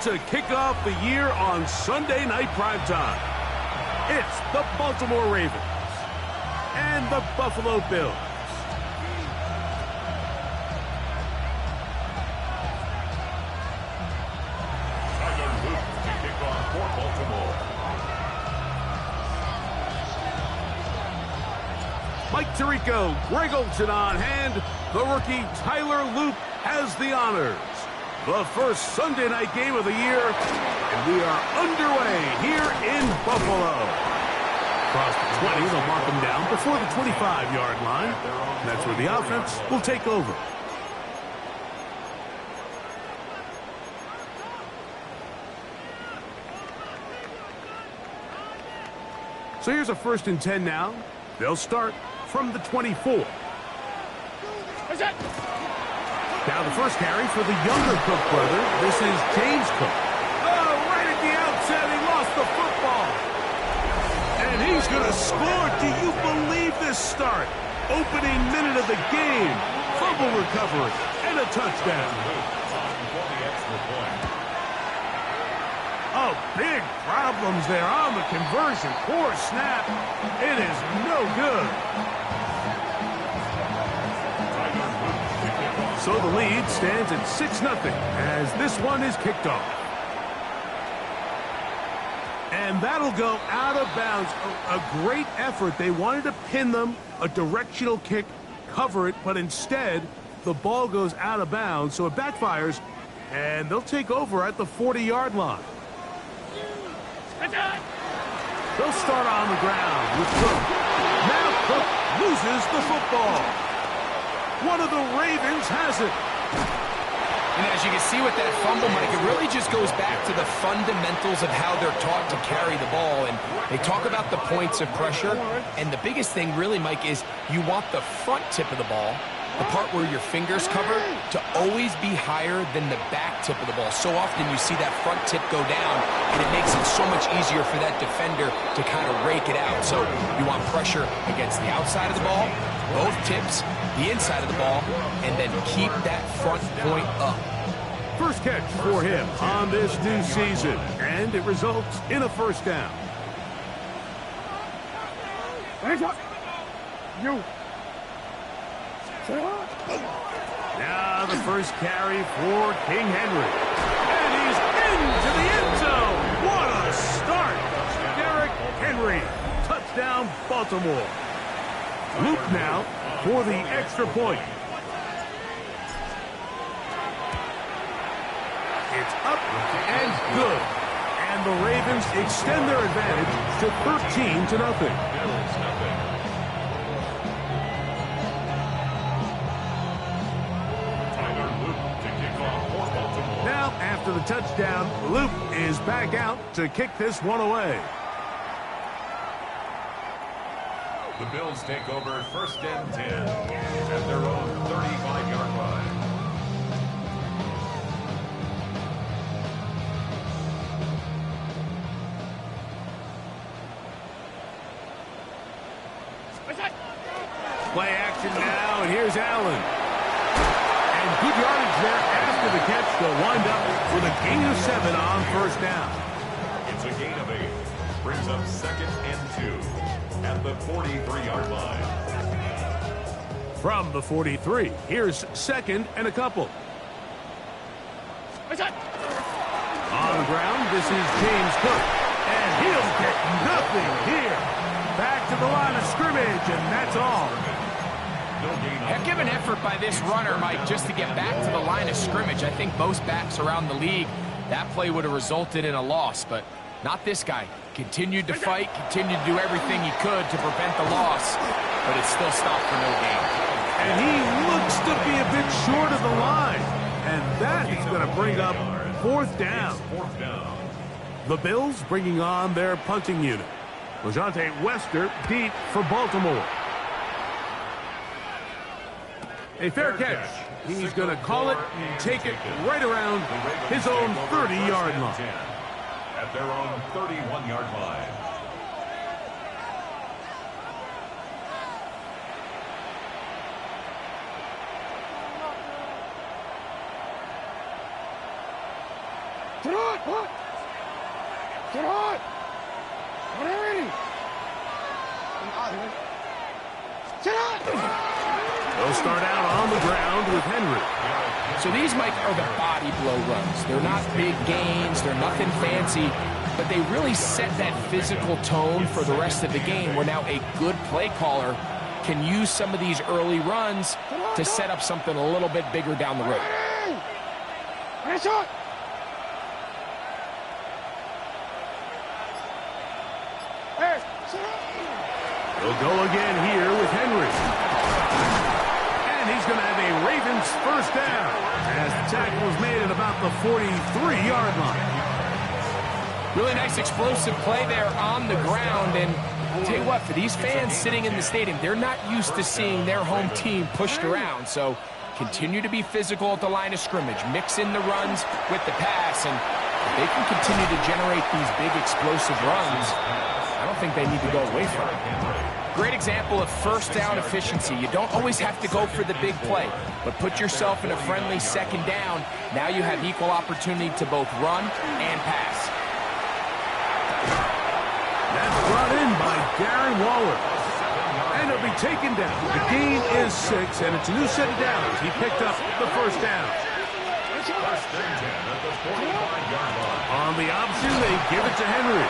to kick off the year on Sunday Night Primetime. It's the Baltimore Ravens and the Buffalo Bills. Tyler Luke to kick off for Baltimore. Mike Tirico, Greg Olsen on hand. The rookie Tyler Luke has the honors. The first Sunday night game of the year, and we are underway here in Buffalo. Across the 20, they'll mark them down before the 25-yard line. That's where the offense will take over. So here's a 1st and 10 now. They'll start from the 24. Now the first carry for the younger Cook brother. This is James Cook. Oh, right at the outset, he lost the football. And he's going to score. Do you believe this start? Opening minute of the game. Fumble recovery and a touchdown. Oh, big problems there on the conversion. Poor snap. It is no good. So the lead stands at 6-0 as this one is kicked off. And that'll go out of bounds. A great effort. They wanted to pin them, a directional kick, cover it, but instead the ball goes out of bounds, so it backfires, and they'll take over at the 40-yard line. They'll start on the ground with Cook. Now Cook loses the football. One of the Ravens has it. And as you can see with that fumble, Mike, it really just goes back to the fundamentals of how they're taught to carry the ball. And they talk about the points of pressure. And the biggest thing really, Mike, is you want the front tip of the ball, the part where your fingers cover, to always be higher than the back tip of the ball. So often you see that front tip go down, and it makes it so much easier for that defender to kind of rake it out. So you want pressure against the outside of the ball, both tips, the inside of the ball, and then keep that front point up. First catch for him on this new season, and it results in a first down. Now the first carry for King Henry. And he's into the end zone. What a start. Derrick Henry. Touchdown, Baltimore. Luke now for the extra point. It's up and good. And the Ravens extend their advantage to 13-0. Now, after the touchdown, Luke is back out to kick this one away. The Bills take over 1st and 10 at their own 35-yard line. Play action now, and here's Allen. And good yardage there after the catch. They'll wind up with a gain of 7 on first down. It's a gain of 8. Brings up 2nd and 2 at the 43-yard line. From the 43, here's 2nd and a couple. On the ground, this is James Cook. And he'll get nothing here. Back to the line of scrimmage, and that's all. Heck of an effort by this runner, Mike, just to get back to the line of scrimmage. I think most backs around the league, that play would have resulted in a loss, but not this guy. Continued to fight, continued to do everything he could to prevent the loss, but it still stopped for no gain. And he looks to be a bit short of the line, and that is going to bring up 4th down. The Bills bringing on their punting unit. LeJontay Wester deep for Baltimore. A fair catch. He's going to call it and take it right around his own 30-yard line. At their own 31-yard line. They'll start out on the ground with Henry. So these, Mike, are the body blow runs. They're not big gains. They're nothing fancy. But they really set that physical tone for the rest of the game where now a good play caller can use some of these early runs to set up something a little bit bigger down the road. They'll go again here with Henry. And he's going to have a Ravens first down as the tackle was made at about the 43-yard line. Really nice explosive play there on the ground. And I'll tell you what, for these fans sitting in the stadium, they're not used to seeing their home team pushed around. So continue to be physical at the line of scrimmage. Mix in the runs with the pass. And if they can continue to generate these big explosive runs, I don't think they need to go away from it. Great example of first down efficiency. You don't always have to go for the big play, but put yourself in a friendly second down. Now you have equal opportunity to both run and pass. That's brought in by Darren Waller. And it'll be taken down. The gain is 6, and it's a new set of downs. He picked up the first down. On the option, they give it to Henry.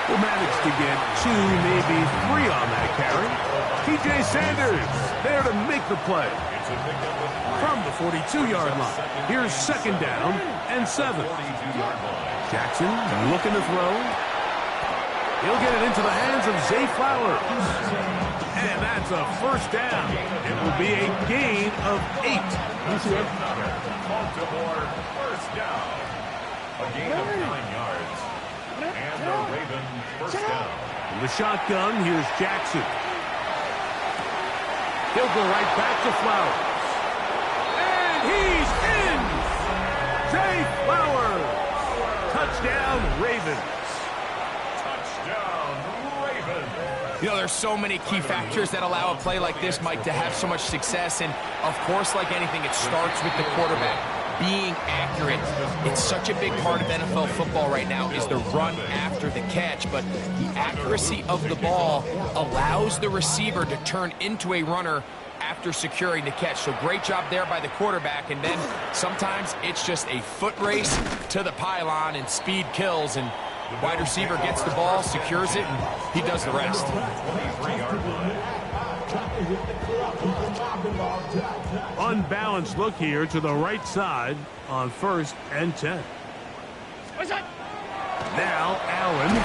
Will manage to get 2, maybe 3 on that carry. TJ Sanders there to make the play. From the 42-yard line. Here's second down and 7. Jackson looking to throw. He'll get it into the hands of Zay Flowers. And that's a first down. It will be a gain of 8. Baltimore first down. A gain of 9 yards. And the Ravens first down. In the shotgun, here's Jackson. He'll go right back to Flowers. And he's in! Zay Flowers! Touchdown, Ravens. You know, there's so many key factors that allow a play like this, Mike, to have so much success. And, of course, like anything, it starts with the quarterback being accurate. It's such a big part of NFL football right now is the run after the catch. But the accuracy of the ball allows the receiver to turn into a runner after securing the catch. So great job there by the quarterback. And then sometimes it's just a foot race to the pylon and speed kills. And wide receiver gets the ball, secures it, and he does the rest. Unbalanced look here to the right side on 1st and 10. Now Allen.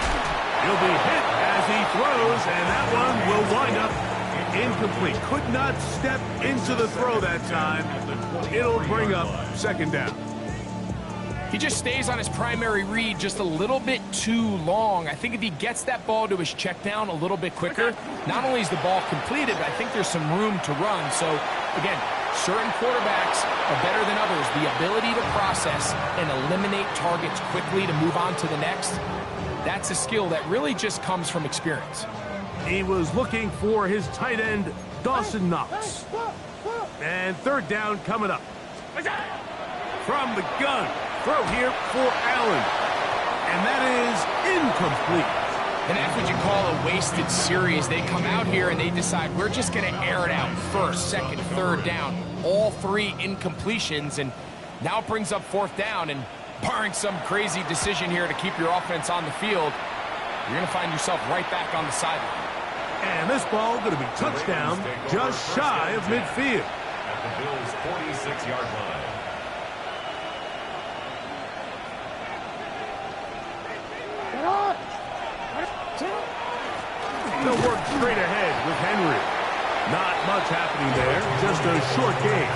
He'll be hit as he throws, and that one will wind up incomplete. Could not step into the throw that time. It'll bring up second down. He just stays on his primary read just a little bit too long. I think if he gets that ball to his check down a little bit quicker, not only is the ball completed, but I think there's some room to run. So, again, certain quarterbacks are better than others. The ability to process and eliminate targets quickly to move on to the next, that's a skill that really just comes from experience. He was looking for his tight end, Dawson Knox. And third down coming up. From the gun. Throw here for Allen. And that is incomplete. And that's what you call a wasted series. They come out here and they decide we're just going to air it out first, second, third down. All 3 incompletions. And now it brings up 4th down. And barring some crazy decision here to keep your offense on the field, you're going to find yourself right back on the sideline. And this ball going to be touchdown just shy of midfield. At the Bills' 46-yard line. They'll work straight ahead with Henry. Not much happening there, just a short gain.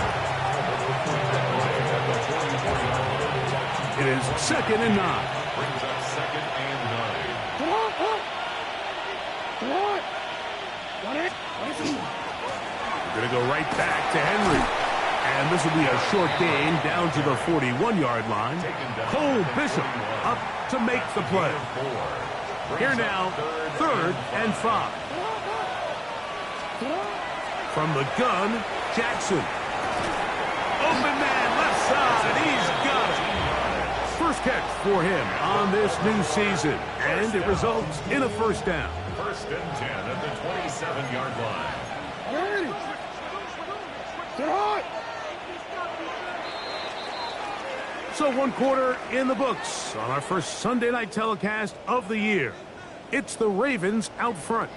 It is 2nd and 9. Brings up 2nd and 9. Going to go right back to Henry. And this will be a short gain down to the 41-yard line. Cole Bishop up to make the play. Here now, 3rd and 5. From the gun, Jackson. Open man, left side, he's got it. first catch for him on this new season, and it results in a first down. First and 10 at the 27-yard line. So one quarter in the books on our first Sunday night telecast of the year. It's the Ravens out front,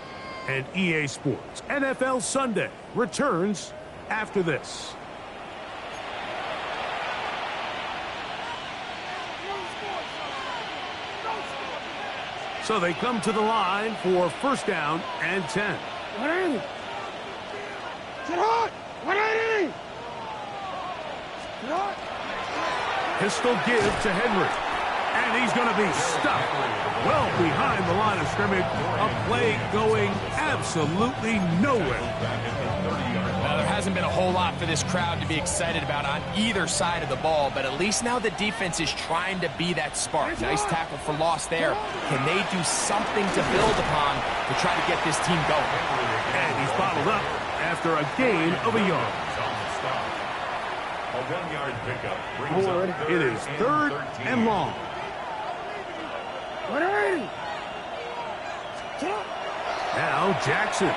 and EA Sports NFL Sunday returns after this. So they come to the line for first down and 10. 180. Get hot. 180. Get hot. Pistol give to Henry. And he's going to be stuck well behind the line of scrimmage. A play going absolutely nowhere. Now, there hasn't been a whole lot for this crowd to be excited about on either side of the ball, but at least now the defense is trying to be that spark. Nice tackle for loss there. Can they do something to build upon to try to get this team going? And he's bottled up after a gain of a yard. A 1-yard pickup brings up It is third and long. 180. Now Jackson.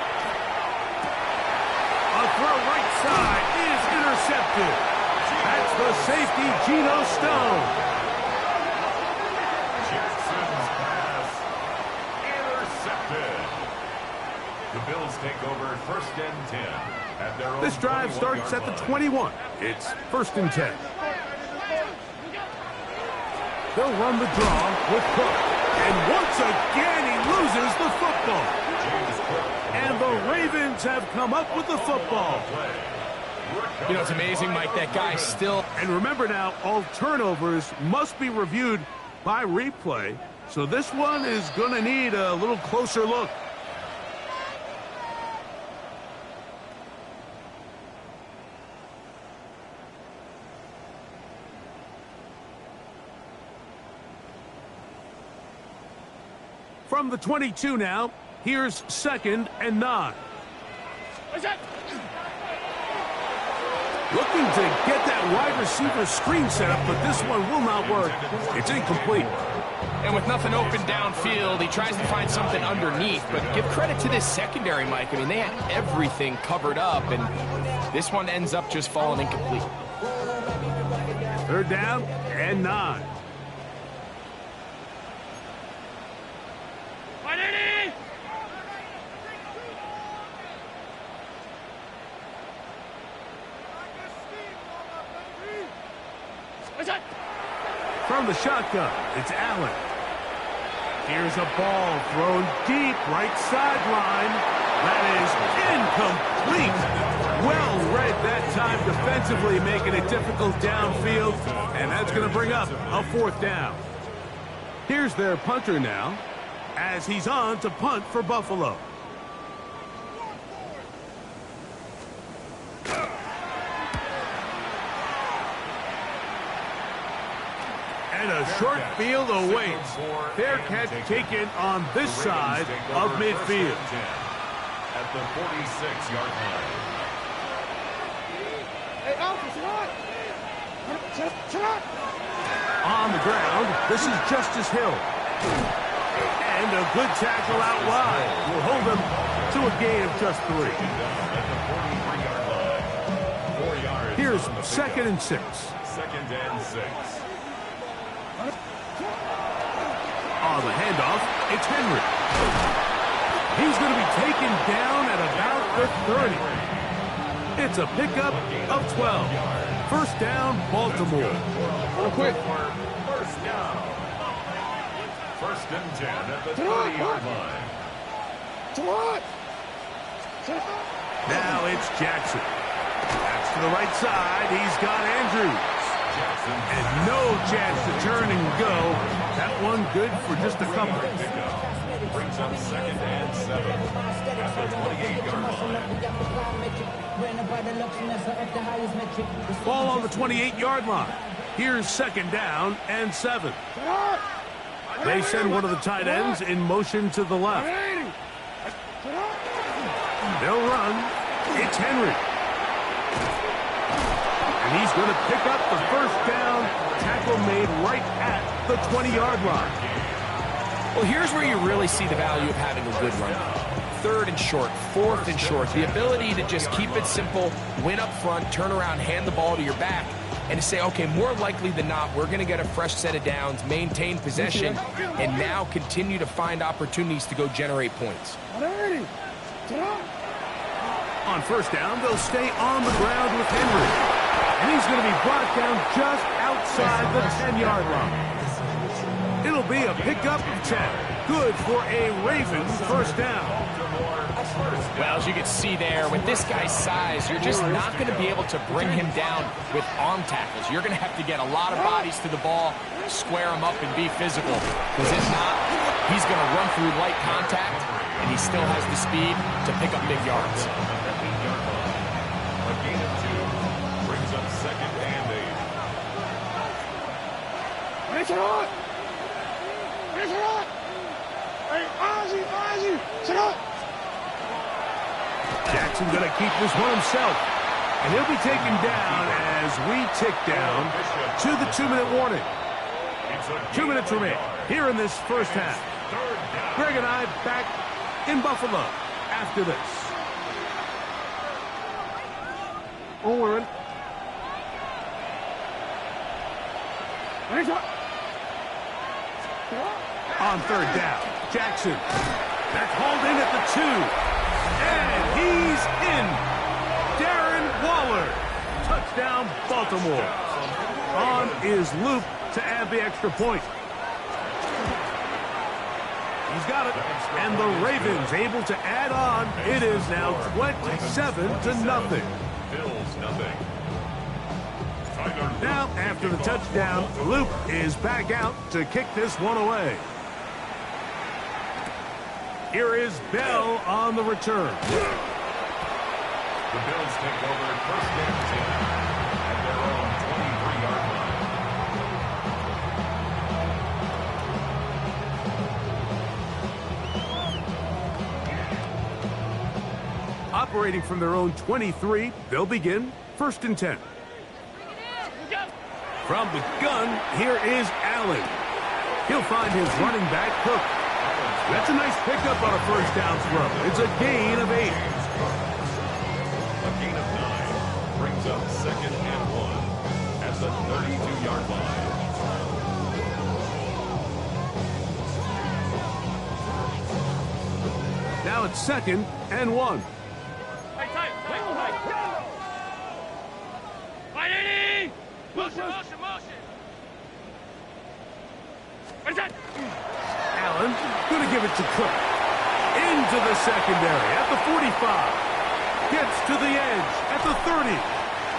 A throw right side is intercepted. That's the safety, Geno Stone. Jackson's pass intercepted. The Bills take over first and 10 at their own. This drive starts at the 21. It's first and 10. They'll run the draw with Cook. And once again, he loses the football. And the Ravens have come up with the football. You know, it's amazing, Mike, that guy still... And remember now, all turnovers must be reviewed by replay. So this one is going to need a little closer look. From the 22 now, here's second and 9. Looking to get that wide receiver screen set up, but this one will not work. It's incomplete. And with nothing open downfield, he tries to find something underneath. But give credit to this secondary, Mike. I mean, they had everything covered up, and this one ends up just falling incomplete. Third down and 9. 180. From the shotgun, it's Allen. Here's a ball thrown deep right sideline. That is incomplete. Well read that time defensively, making it difficult downfield. And that's going to bring up a fourth down. Here's their punter now, as he's on to punt for Buffalo. And a short field awaits. Fair catch taken on this side of midfield. At the 46-yard line. Hey, Alfred, shut. On the ground, this is Justice Hill. And a good tackle out wide will hold them to a gain of just 3. At the 43-yard line. 4 yards. Here's second and 6. Second and 6. On the handoff, it's Henry. He's going to be taken down at about the 30. It's a pickup of 12. First down, Baltimore. Real quick. First down. First and 10 at the 30-yard line. Now it's Jackson. That's to the right side. He's got Andrews. And no chance to turn and go. That one good for just a couple. Brings up second and 7 at the 28-yard line. Ball on the 28-yard line. Here's second down and 7. They send one of the tight ends in motion to the left. They'll run. It's Henry. And he's going to pick up the first down. Tackle made right at the 20-yard line. Well, here's where you really see the value of having a good run. 3rd and short, 4th and short. The ability to just keep it simple, win up front, turn around, hand the ball to your back, and to say, okay, more likely than not, we're going to get a fresh set of downs, maintain possession, and now continue to find opportunities to go generate points. On first down, they'll stay on the ground with Henry. And he's going to be brought down just outside the 10-yard line. It'll be a pickup of 10. Good for a Ravens first down. Well, as you can see there, with this guy's size, you're just not going to be able to bring him down with arm tackles. You're going to have to get a lot of bodies to the ball, square him up, and be physical. Because if not, he's going to run through light contact, and he still has the speed to pick up big yards. A gain of 2 brings up 2nd and 8. Hey, Gerard! Hey, Gerard! Hey, Ozzie! Gerard! Jackson going to keep this one himself. And he'll be taken down as we tick down to the 2-minute warning. 2 minutes remain here in this first half. Greg and I back in Buffalo after this. Owen. On 3rd down, Jackson. That's hauled in at the 2. And he's in. Darren Waller. Touchdown, Baltimore. On is Luke to add the extra point. He's got it. And the Ravens able to add on. It is now 27-0. Bills nothing. Now, after the touchdown, Luke is back out to kick this one away. Here is Bell on the return. The Bills take over 1st and 10 at their own 23-yard line. Operating from their own 23, they'll begin 1st and 10. From the gun, here is Allen. He'll find his running back, Cook. That's a nice pickup on a first down throw. It's a gain of 8. A gain of 9 brings up 2nd and 1 at the 32-yard line. Now it's 2nd and 1. Allen going to give it to Cook. Into the secondary at the 45. Gets to the edge at the 30.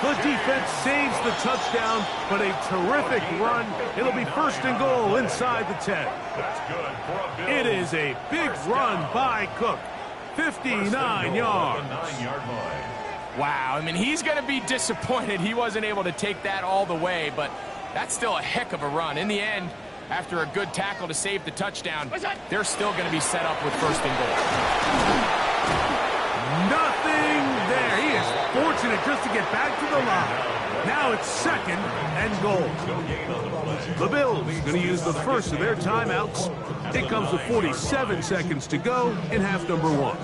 The defense saves the touchdown, but a terrific run. It'll be 1st and goal inside the 10. That's good for a Bill. It is a big run by Cook. 59 yards. 9-yard line. Wow, I mean, he's going to be disappointed he wasn't able to take that all the way, but that's still a heck of a run. In the end, after a good tackle to save the touchdown, they're still going to be set up with 1st and goal. Nothing there. He is fortunate just to get back to the line. Now it's 2nd and goal. The Bills going to use the first of their timeouts. It comes with 47 seconds to go in half number 1.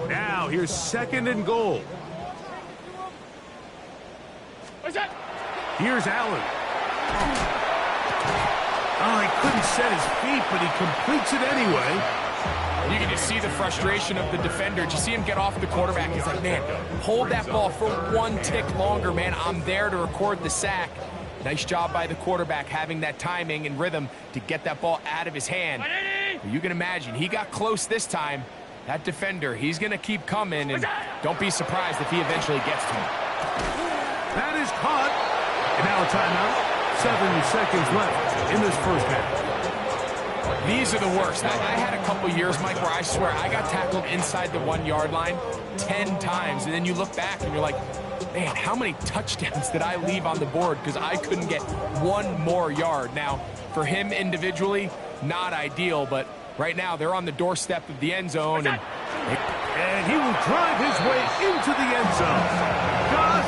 Now here's 2nd and goal. Here's Allen. Oh, he couldn't set his feet, but he completes it anyway. You can just see the frustration of the defender. Did you see him get off the quarterback? He's like, man, hold that ball for 1 tick longer, man. I'm there to record the sack. Nice job by the quarterback having that timing and rhythm to get that ball out of his hand. You can imagine, he got close this time. That defender, he's going to keep coming, and don't be surprised if he eventually gets to him. That is caught. And now a timeout. 7 seconds left in this first half. These are the worst. I had a couple years, Mike, where I swear I got tackled inside the 1-yard line 10 times, and then you look back and you're like, man, how many touchdowns did I leave on the board because I couldn't get 1 more yard? Now, for him individually, not ideal, but right now they're on the doorstep of the end zone. And he will drive his way into the end zone. God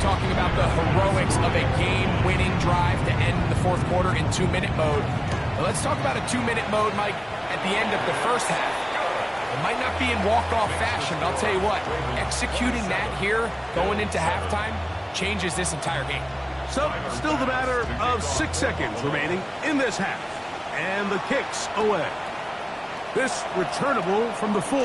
talking about the heroics of a game-winning drive to end the fourth quarter in 2-minute mode. Now let's talk about a 2-minute mode, Mike, at the end of the first half. It might not be in walk-off fashion, but I'll tell you what, executing that here, going into halftime, changes this entire game. So, still the matter of 6 seconds remaining in this half. And the kick's away. This returnable from the 4.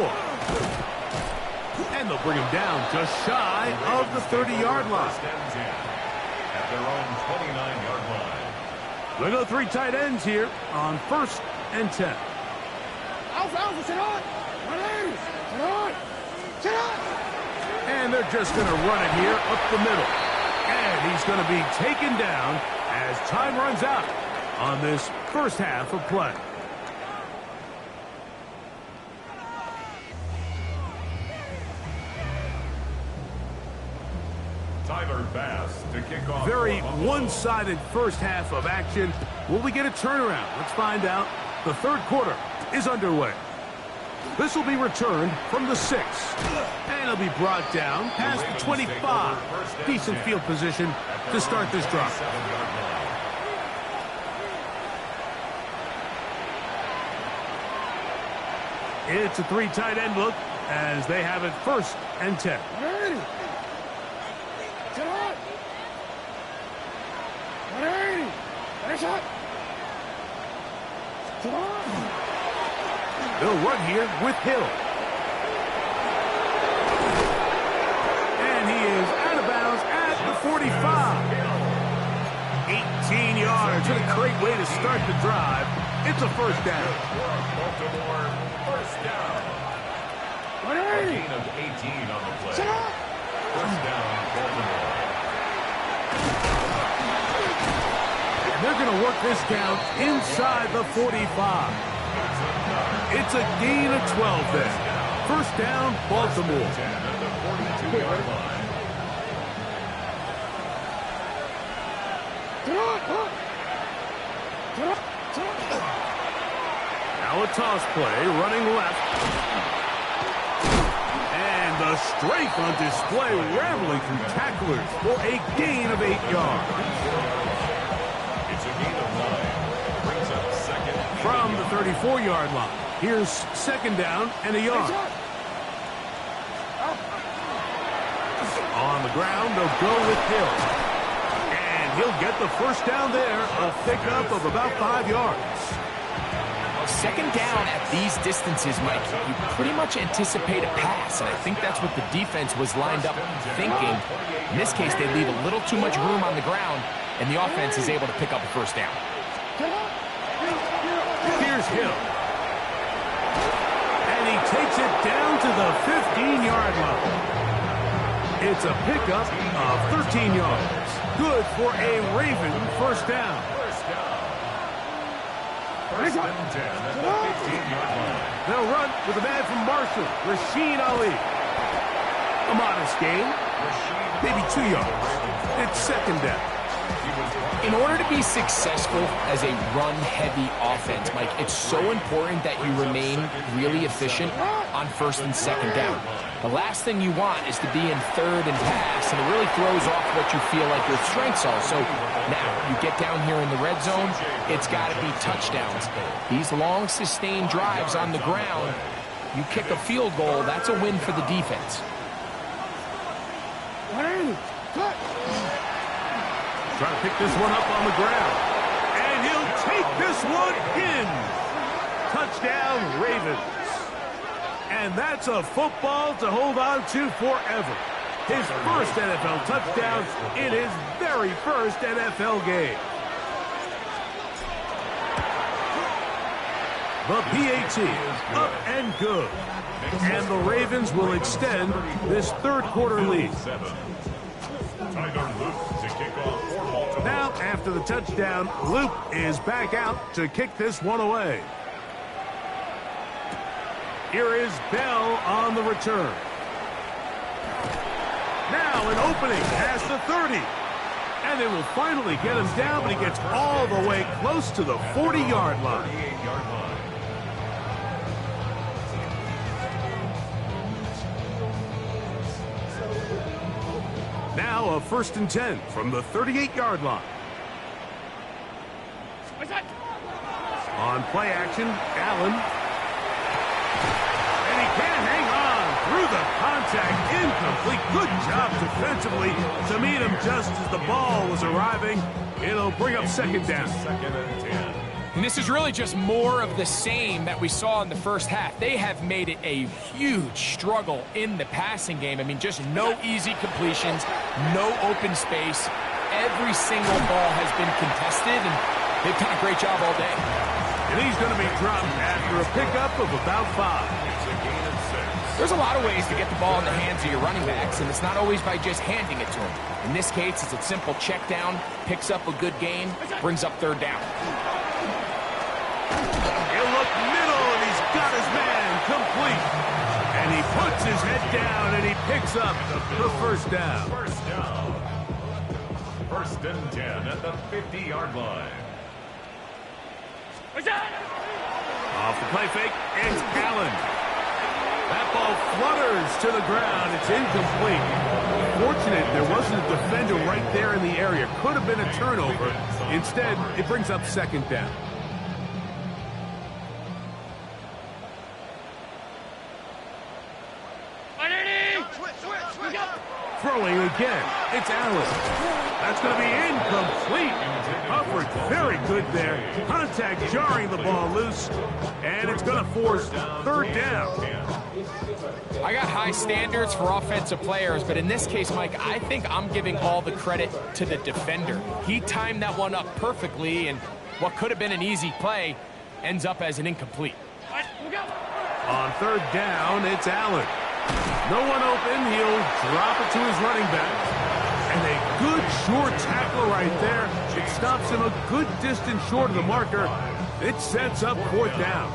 And they'll bring him down just shy of the 30-yard line. At their own 29-yard line. We'll go 3 tight ends here on 1st and 10. Alpha, sit on. Sit on. Sit on. And they're just going to run it here up the middle. And he's going to be taken down as time runs out on this first half of play. Tyler Bass to kick off. Very one-sided first half of action. Will we get a turnaround? Let's find out. The third quarter is underway. This will be returned from the 6. And it'll be brought down past the 25. Decent field position to start this drive. It's a 3 tight end look as they have it 1st and 10. Ready. Sit on. Ready. Finish up. Sit on. They'll run here with Hill. And he is out of bounds at the 45. 18 yards. What a great way to start the drive. It's a first down. Baltimore, first down. A gain of 18 on the play. Sit on. First down, Baltimore. And they're going to work this down inside the 45. It's a gain of 12 there. First down, Baltimore. At the 42-yard line. Sit on. Sit on. Sit on. Now a toss play, running left. And the strength on display, rambling through tacklers for a gain of 8 yards. It's a gain of 9. Brings up second. From the 34-yard line. Here's second down and a yard. On the ground, they'll go with Hill. And he'll get the first down there, a pickup of about 5 yards. Second down at these distances, Mike, you pretty much anticipate a pass, and I think that's what the defense was lined up thinking. In this case, they leave a little too much room on the ground, and the offense is able to pick up a first down. Here's Hill. And he takes it down to the 15-yard line. It's a pickup of 13 yards. Good for a Raven first down. First and 10 at the 15-yard line. They'll run with a man from Marshall, Rashid Ali. A modest gain, maybe 2 yards. It's second down. In order to be successful as a run-heavy offense, Mike, it's so important that you remain really efficient on first and second down. The last thing you want is to be in third and pass, and it really throws off what you feel like your strengths are. So now you get down here in the red zone, it's got to be touchdowns. These long, sustained drives on the ground, you kick a field goal, that's a win for the defense. Trying to pick this one up on the ground. And he'll take this one in. Touchdown, Ravens. And that's a football to hold on to forever. His first NFL touchdown in his very first NFL game. The PAT, up and good. And the Ravens will extend this third quarter lead. Tyler Luke to kick off for Baltimore. Now, after the touchdown, Luke is back out to kick this one away. Here is Bell on the return. Now an opening past the 30. And they will finally get him down, but he gets all the way close to the 40-yard line. 48-yard line. Now a 1st and 10 from the 38-yard line. On play action, Allen. And he can't hang on through the contact. Incomplete. Good job defensively to meet him just as the ball was arriving. It'll bring up 2nd down. 2nd and 10. And this is really just more of the same that we saw in the first half. They have made it a huge struggle in the passing game. I mean, just no easy completions, no open space. Every single ball has been contested, and they've done a great job all day. And he's going to be dropped after a pickup of about 5. It's a gain of 6. There's a lot of ways to get the ball in the hands of your running backs, and it's not always by just handing it to them. In this case, it's a simple check down, picks up a good gain, brings up 3rd down. He'll look middle, and he's got his man complete. And he puts his head down, and he picks up the 1st down. 1st down. 1st and 10 at the 50-yard line. Off the play fake, it's Allen. That ball flutters to the ground. It's incomplete. Fortunate there wasn't a defender right there in the area. Could have been a turnover. Instead, it brings up 2nd down. Throwing again. It's Allen. That's going to be incomplete. Coverage very good there. Contact jarring the ball loose. And it's going to force 3rd down. I got high standards for offensive players, but in this case, Mike, I think I'm giving all the credit to the defender. He timed that one up perfectly, and what could have been an easy play ends up as an incomplete. On 3rd down, it's Allen. No one open. He'll drop it to his running back. And a good short tackle right there. It stops him a good distance short of the marker. It sets up 4th down.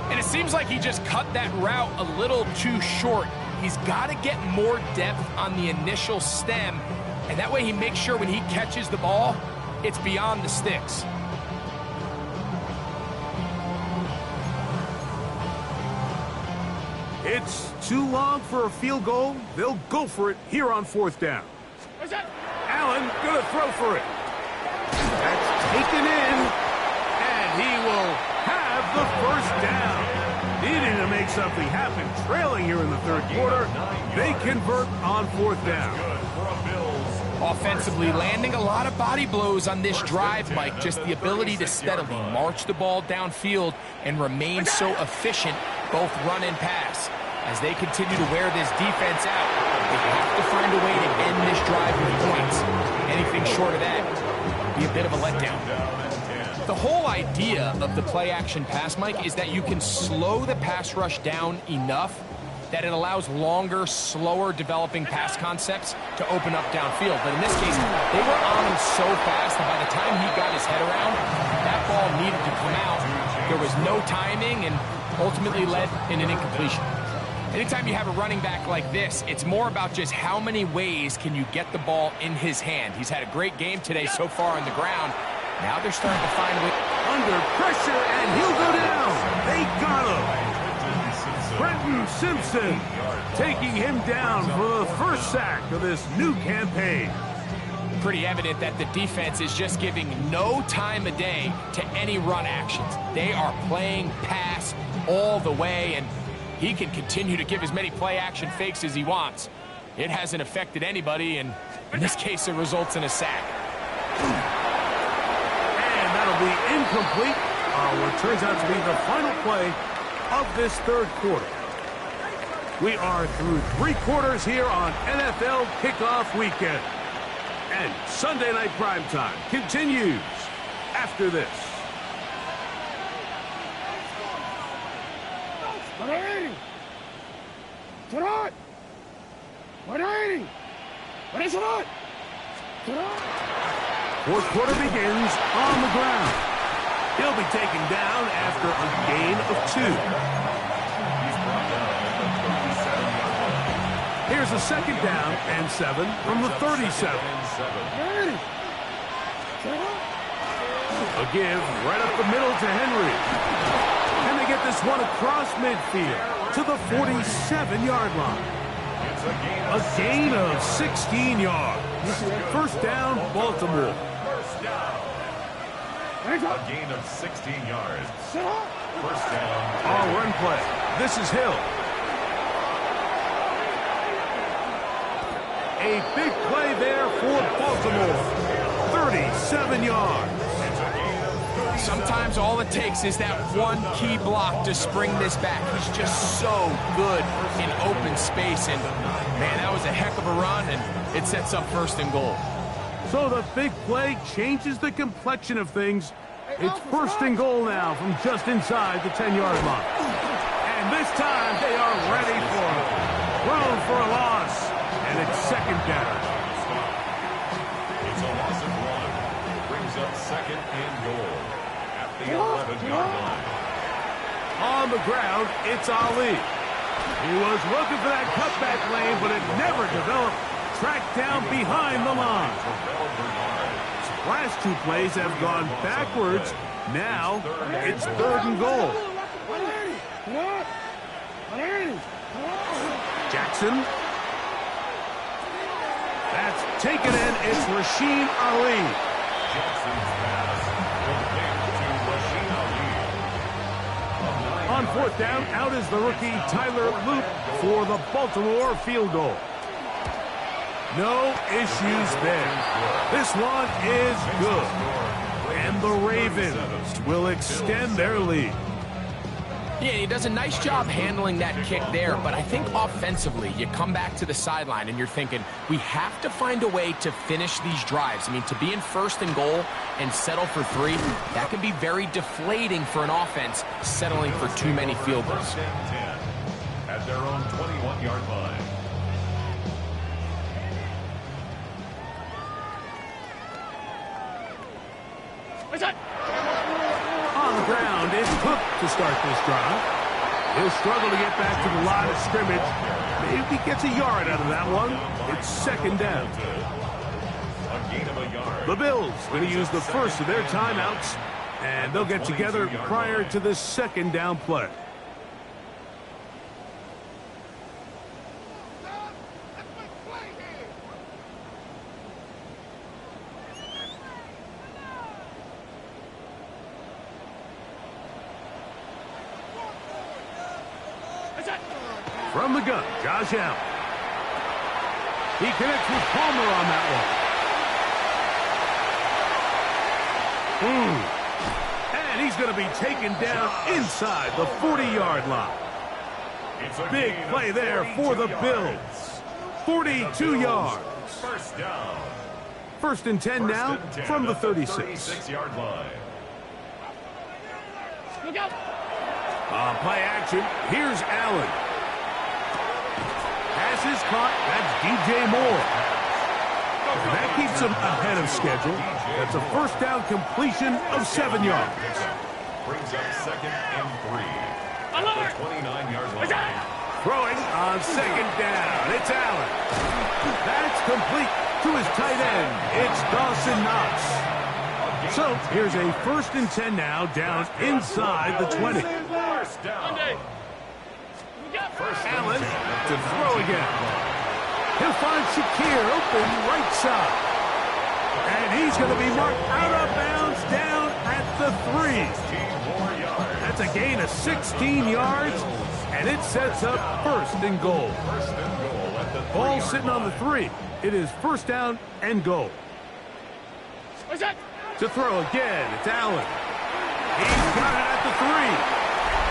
And it seems like he just cut that route a little too short. He's got to get more depth on the initial stem, and that way he makes sure when he catches the ball, it's beyond the sticks. It's too long for a field goal. They'll go for it here on 4th down. Allen gonna throw for it. That's taken in, and he will have the 1st down. Needing to make something happen, trailing here in the 3rd quarter. They convert on 4th down. Offensively, landing a lot of body blows on this drive, Mike. Just the ability to steadily march the ball downfield and remain so efficient, both run and pass. As they continue to wear this defense out, they have to find a way to end this drive with points. Anything short of that would be a bit of a letdown. The whole idea of the play-action pass, Mike, is that you can slow the pass rush down enough that it allows longer, slower developing pass concepts to open up downfield. But in this case, they were on him so fast that by the time he got his head around, that ball needed to come out. There was no timing and ultimately led in an incompletion. Anytime you have a running back like this, it's more about just how many ways can you get the ball in his hand. He's had a great game today so far on the ground. Now they're starting to find a way. Under pressure, and he'll go down. They got him. Brenton Simpson taking him down for the 1st sack of this new campaign. Pretty evident that the defense is just giving no time of day to any run actions. They are playing pass all the way, and he can continue to give as many play-action fakes as he wants. It hasn't affected anybody, and in this case, it results in a sack. And that'll be incomplete on what turns out to be the final play of this 3rd quarter. We are through 3 quarters here on NFL Kickoff Weekend. And Sunday Night Primetime continues after this. Fourth quarter begins on the ground. He'll be taken down after a gain of 2. Here's a 2nd down and 7 from the 37. A give right up the middle to Henry. And they get this one across midfield to the 47-yard line. A gain of 16 yards. First down, Baltimore. First down. A gain of 16 yards. First down. Run play. This is Hill. A big play there for Baltimore. 37 yards. Sometimes all it takes is that one key block to spring this back. He's just so good in open space. And, man, that was a heck of a run, and it sets up first and goal. So the big play changes the complexion of things. It's first and goal now from just inside the 10-yard line. And this time they are ready for it. Thrown for a loss, and it's second down. It's a loss of 1. Brings up second and goal at the 11-yard line. On the ground, it's Ali. He was looking for that cutback lane, but it never developed. Tracked down behind the line. Last two plays have gone backwards. Now it's third and goal. Jackson. That's taken in. It's Rasheen Ali. Jackson's pass will to Rasheen Ali. On fourth down, out is the rookie Tyler Loop for the Baltimore field goal. No issues there. This one is good. And the Ravens will extend their lead. Yeah, he does a nice job handling that kick there, but I think offensively, you come back to the sideline and you're thinking, we have to find a way to finish these drives. I mean, to be in first and goal and settle for 3, that can be very deflating for an offense settling for too many field goals. First and 10 at their own 21-yard line. On the ground, it's Cook to start this drive. He'll struggle to get back to the line of scrimmage. Maybe he gets a yard out of that one. It's second down. A gain of a yard. The Bills going to use the first of their timeouts, and they'll get together prior to the second down play. From the gun, Josh Allen. He connects with Palmer on that one. And he's going to be taken down inside the 40-yard line. Big play there for the Bills. 42 yards. First down. First and 10 now from the 36. 36-yard line. On play action, here's Allen. Pass is caught. That's DJ Moore. And that keeps him ahead of schedule. That's a first down completion of 7 yards. Brings up second and 3 at the 29-yard line. Throwing on second down. It's Allen. That's complete to his tight end. It's Dawson Knox. So here's a first and 10 now down inside the 20. First down. Allen to throw again. He'll find Shakir open right side. And he's going to be marked out of bounds down at the 3. That's a gain of 16 yards, and it sets up first and goal. Ball sitting on the 3. It is first down and goal. To throw again, it's Allen. He's got it at the 3.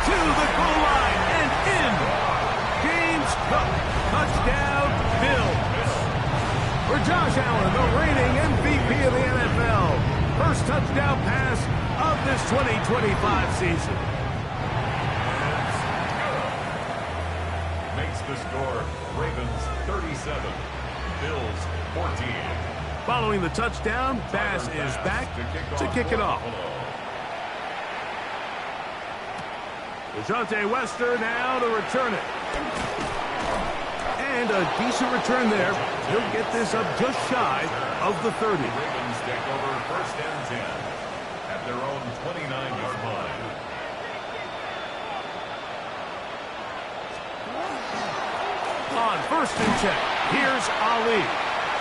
To the goal line and in. James Cook, touchdown, Bills. For Josh Allen, the reigning MVP of the NFL. First touchdown pass of this 2025 season. Makes the score Ravens 37, Bills 14. Following the touchdown, Bass is back to kick it off. DeJounte Wester now to return it. And a decent return there. He'll get this up just shy of the 30. Ravens take over first and 10 at their own 29-yard line. On 1st and 10, here's Ali.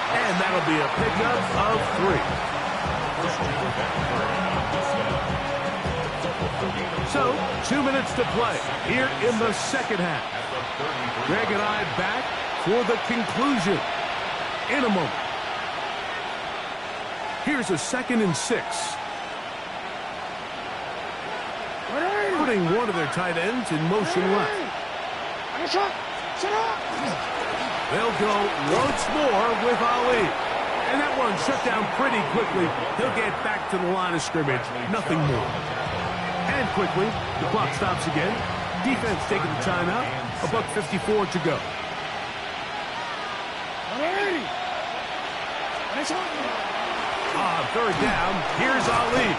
And that'll be a pickup of 3. So, 2 minutes to play here in the second half. Greg and I back for the conclusion in a moment. Here's a 2nd and 6. Putting one of their tight ends in motion left. They'll go once more with Ali. And that one shut down pretty quickly. He'll get back to the line of scrimmage. Nothing more. And quickly, the clock stops again. Defense taking the timeout. $1:54 to go. On 3rd down, here's Ali.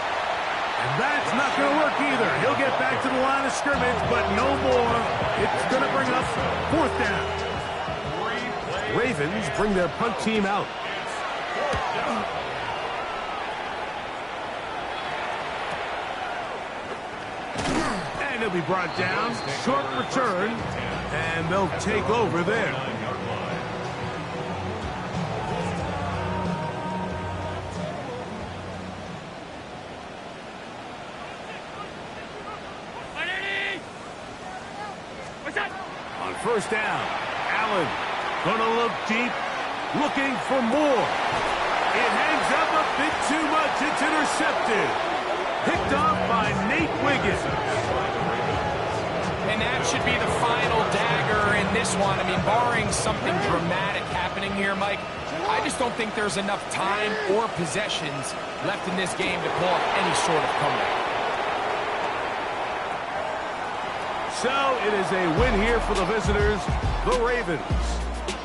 And that's not going to work either. He'll get back to the line of scrimmage, but no more. It's going to bring up 4th down. Ravens bring their punt team out. And he'll be brought down. Short return. And they'll take over there. On 1st down, Allen gonna look deep, looking for more. It hangs up a bit too much. It's intercepted. Picked off by Nate Wiggins. And that should be the final dagger in this one. I mean, barring something dramatic happening here, Mike, I just don't think there's enough time or possessions left in this game to pull off any sort of comeback. So it is a win here for the visitors, the Ravens.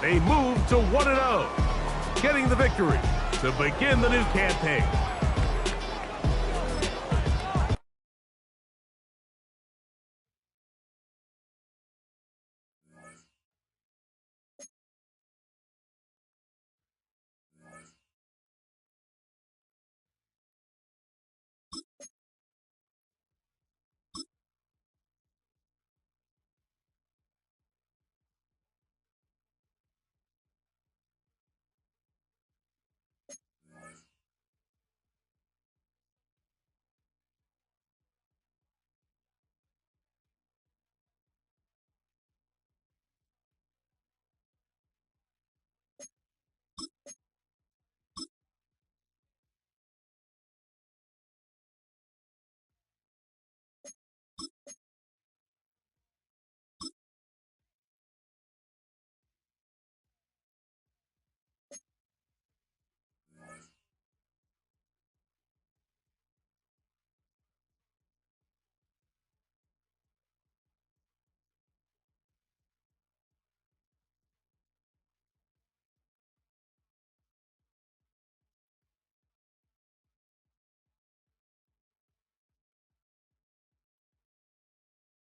They move to 1-0, getting the victory to begin the new campaign.